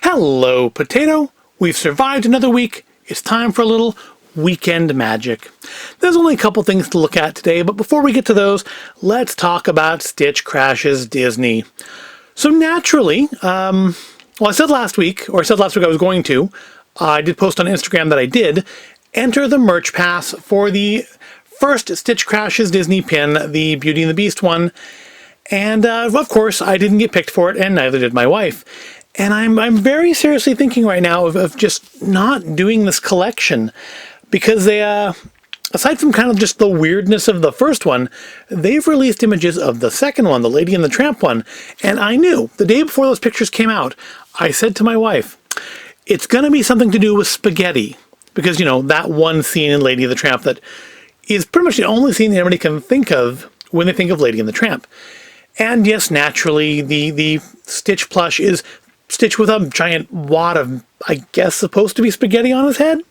Hello, Potato. We've survived another week. It's time for a little weekend magic. There's only a couple things to look at today, but before we get to those, let's talk about Stitch Crashes Disney. So naturally, I said last week I was going to. I did post on Instagram that I did enter the merch pass for the first Stitch Crashes Disney pin, the Beauty and the Beast one. And of course, I didn't get picked for it, and neither did my wife. And I'm very seriously thinking right now of just not doing this collection, because they, aside from kind of just the weirdness of the first one, they've released images of the second one, the Lady and the Tramp one. And I knew, the day before those pictures came out, I said to my wife, it's going to be something to do with spaghetti. Because, you know, that one scene in Lady and the Tramp that is pretty much the only scene that anybody can think of when they think of Lady and the Tramp. And yes, naturally, the Stitch plush is Stitch with a giant wad of, I guess, supposed to be spaghetti on his head.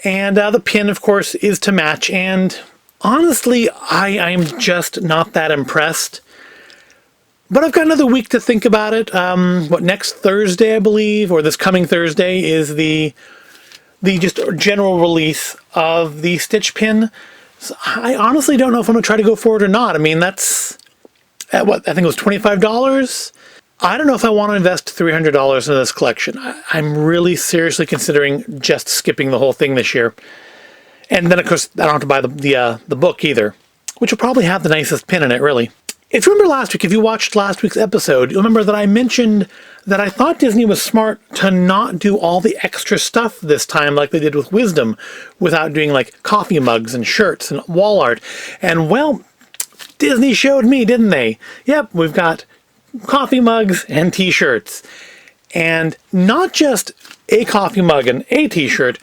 And the pin, of course, is to match. And honestly, I'm just not that impressed. But I've got another week to think about it. Next Thursday, I believe, or this coming Thursday, is the just general release of the Stitch pin. So I honestly don't know if I'm going to try to go for it or not. I mean, that's at what? I think it was $25. I don't know if I want to invest $300 into this collection. I'm really seriously considering just skipping the whole thing this year. And then, of course, I don't have to buy the book either, which will probably have the nicest pin in it, really. If you remember last week, if you watched last week's episode, you'll remember that I mentioned that I thought Disney was smart to not do all the extra stuff this time like they did with Wisdom, without doing like coffee mugs and shirts and wall art. And well, Disney showed me, didn't they? Yep, we've got coffee mugs and t-shirts. And not just a coffee mug and a t-shirt,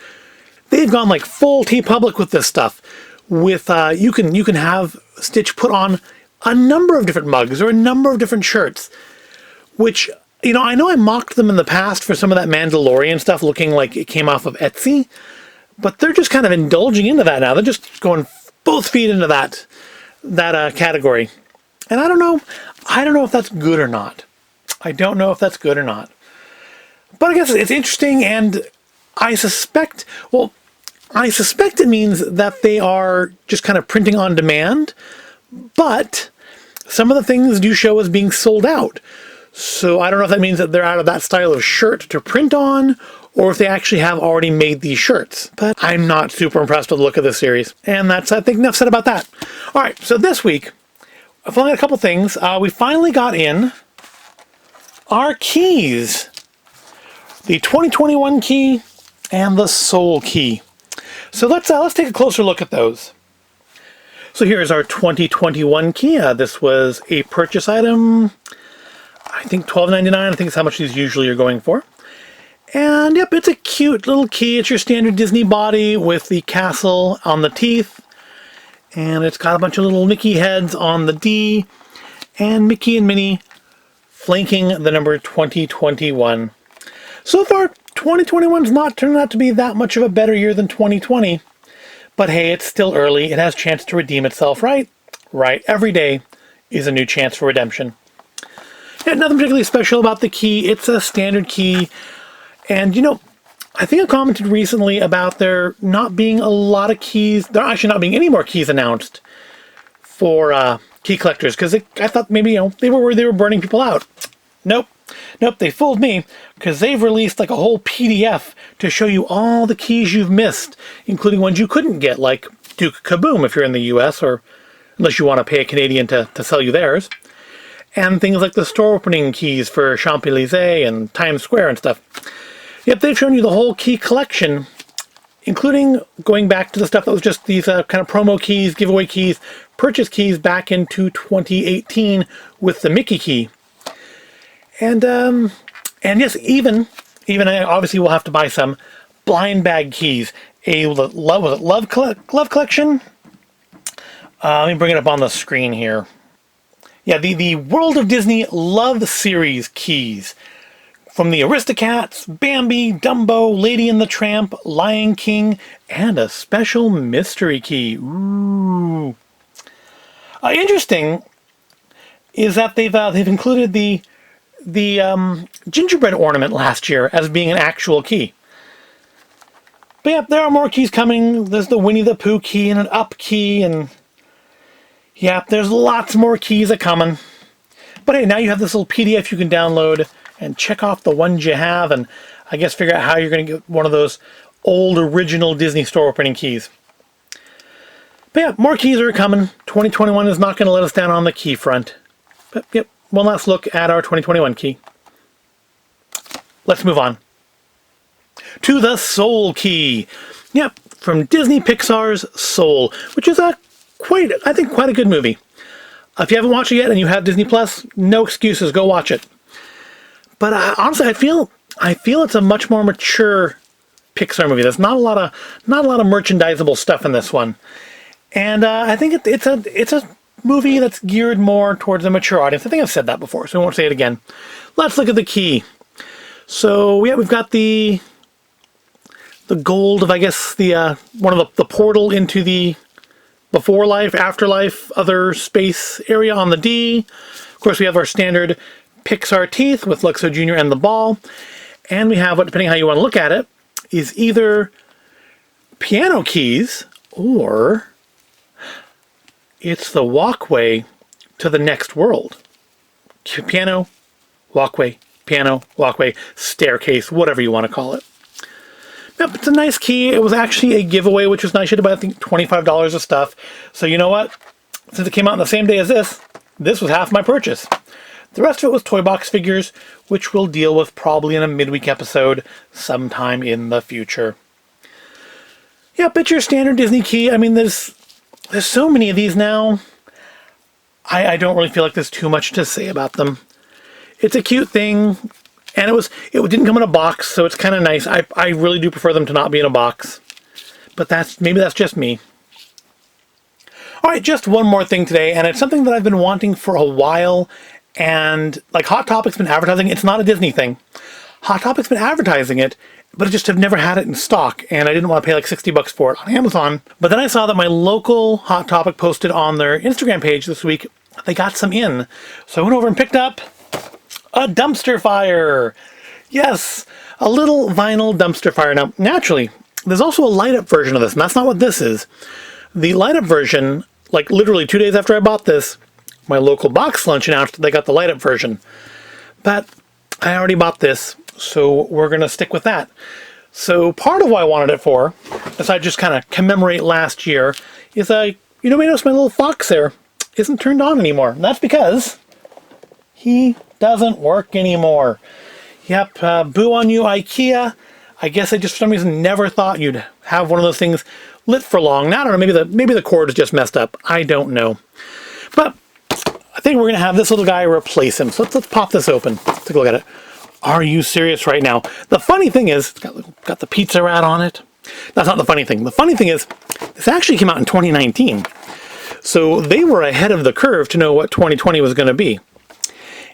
they've gone like full TeePublic with this stuff. With you can have Stitch put on a number of different mugs or a number of different shirts, which, you know I mocked them in the past for some of that Mandalorian stuff looking like it came off of Etsy, but they're just kind of indulging into that now. They're just going both feet into that category. And I don't know if that's good or not. I don't know if that's good or not. But I guess it's interesting, and I suspect it means that they are just kind of printing on demand, but some of the things do show as being sold out. So I don't know if that means that they're out of that style of shirt to print on, or if they actually have already made these shirts. But I'm not super impressed with the look of this series. And that's, I think, enough said about that. All right, so this week, I've only got a couple things. We finally got in our keys. The 2021 key and the Soul key. So let's take a closer look at those. So here's our 2021 key. This was a purchase item, I think $12.99. I think it's how much these usually are going for. And yep, it's a cute little key. It's your standard Disney body with the castle on the teeth. And it's got a bunch of little Mickey heads on the D. And Mickey and Minnie flanking the number 2021. So far, 2021's not turning out to be that much of a better year than 2020. But hey, it's still early. It has a chance to redeem itself, right? Right. Every day is a new chance for redemption. Yeah, nothing particularly special about the key. It's a standard key. And, you know, I think I commented recently about there not being a lot of keys. There actually not being any more keys announced for key collectors. Because I thought maybe, they were worried they were burning people out. Nope, they fooled me, because they've released like a whole PDF to show you all the keys you've missed, including ones you couldn't get, like Duke Kaboom if you're in the US, or unless you want to pay a Canadian to sell you theirs, and things like the store opening keys for Champs-Élysées and Times Square and stuff. Yep, they've shown you the whole key collection, including going back to the stuff that was just these kind of promo keys, giveaway keys, purchase keys back into 2018 with the Mickey key. And yes, even obviously we'll have to buy some blind bag keys. Love collection? Let me bring it up on the screen here. Yeah, the World of Disney Love Series keys. From the Aristocats, Bambi, Dumbo, Lady and the Tramp, Lion King, and a special mystery key. Ooh. Interesting is that they've included the the gingerbread ornament last year as being an actual key. But yeah, there are more keys coming. There's the Winnie the Pooh key and an up key, and yeah, there's lots more keys coming. But hey, now you have this little PDF you can download and check off the ones you have, and I guess figure out how you're going to get one of those old original Disney Store opening keys. But yeah, more keys are coming. 2021 is not going to let us down on the key front. But yep, one last look at our 2021 key. Let's move on to the Soul key. Yep, from Disney Pixar's Soul, which is I think quite a good movie. If you haven't watched it yet and you have Disney Plus, no excuses, go watch it. But honestly, I feel it's a much more mature Pixar movie. There's not a lot of merchandisable stuff in this one, and I think it's a movie that's geared more towards a mature audience. I think I've said that before, so I won't say it again. Let's look at the key. So yeah, we've got the gold of, I guess, the one of the portal into the before life, afterlife, other space area on the D. Of course, we have our standard Pixar teeth with Luxo Jr. and the ball. And we have what, depending on how you want to look at it, is either piano keys or it's the walkway to the next world. Piano, walkway, staircase, whatever you want to call it. Yep, it's a nice key. It was actually a giveaway, which was nice. You had to buy, I think, $25 of stuff. So you know what? Since it came out on the same day as this was half my purchase. The rest of it was toy box figures, which we'll deal with probably in a midweek episode sometime in the future. Yep, it's your standard Disney key. I mean, there's so many of these now. I don't really feel like there's too much to say about them. It's a cute thing. And it didn't come in a box, so it's kind of nice. I really do prefer them to not be in a box. But maybe that's just me. Alright, just one more thing today, and it's something that I've been wanting for a while, and like Hot Topic's been advertising it. It's not a Disney thing. Hot Topic's been advertising it, but I just have never had it in stock, and I didn't want to pay like $60 for it on Amazon. But then I saw that my local Hot Topic posted on their Instagram page this week, they got some in. So I went over and picked up a dumpster fire. Yes, a little vinyl dumpster fire. Now, naturally, there's also a light-up version of this, and that's not what this is. The light-up version, like literally 2 days after I bought this, my local box lunch announced they got the light-up version. But I already bought this, so we're going to stick with that. So part of what I wanted it for, as I just kind of commemorate last year, is you notice my little fox there isn't turned on anymore. And that's because he doesn't work anymore. Yep, boo on you, IKEA. I guess I just for some reason never thought you'd have one of those things lit for long. Now, I don't know, maybe the cord is just messed up. I don't know. But I think we're going to have this little guy replace him. So let's pop this open. Let's take a look at it. Are you serious right now? The funny thing is, it's got the pizza rat on it. That's not the funny thing. The funny thing is, this actually came out in 2019. So they were ahead of the curve to know what 2020 was going to be.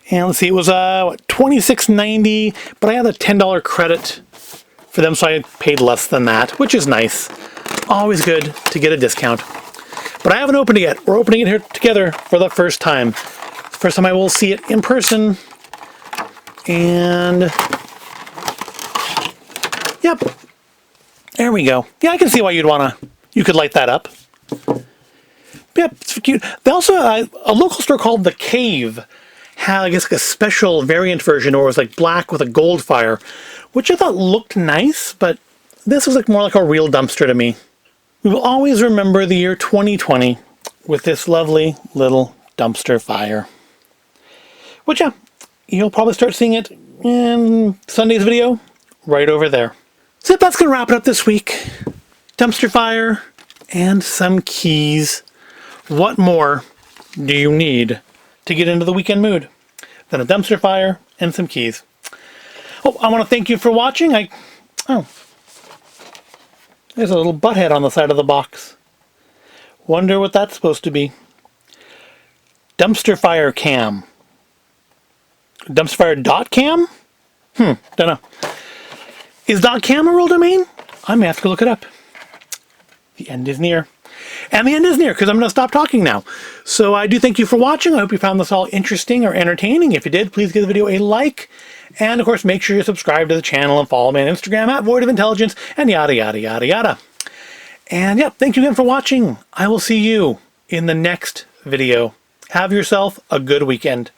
And let's see, it was $26.90, but I had a $10 credit for them, so I paid less than that, which is nice. Always good to get a discount. But I haven't opened it yet. We're opening it here together for the first time. First time I will see it in person. And yep, there we go. Yeah, I can see why you could light that up. Yep, it's cute. They also, a local store called The Cave had, I guess, like a special variant version, or it was like black with a gold fire, which I thought looked nice, but this was like more like a real dumpster to me. We will always remember the year 2020 with this lovely little dumpster fire. Which, yeah, you'll probably start seeing it in Sunday's video right over there. So that's going to wrap it up this week. Dumpster fire and some keys. What more do you need to get into the weekend mood than a dumpster fire and some keys? Oh, I want to thank you for watching. There's a little butthead on the side of the box. Wonder what that's supposed to be. Dumpster fire cam. Dumpsterfire.cam? Don't know. Is .cam a real domain? I may have to go look it up. The end is near. And the end is near because I'm going to stop talking now. So I do thank you for watching. I hope you found this all interesting or entertaining. If you did, please give the video a like. And of course, make sure you subscribe to the channel and follow me on Instagram at Void of Intelligence and yada, yada, yada, yada. And yeah, thank you again for watching. I will see you in the next video. Have yourself a good weekend.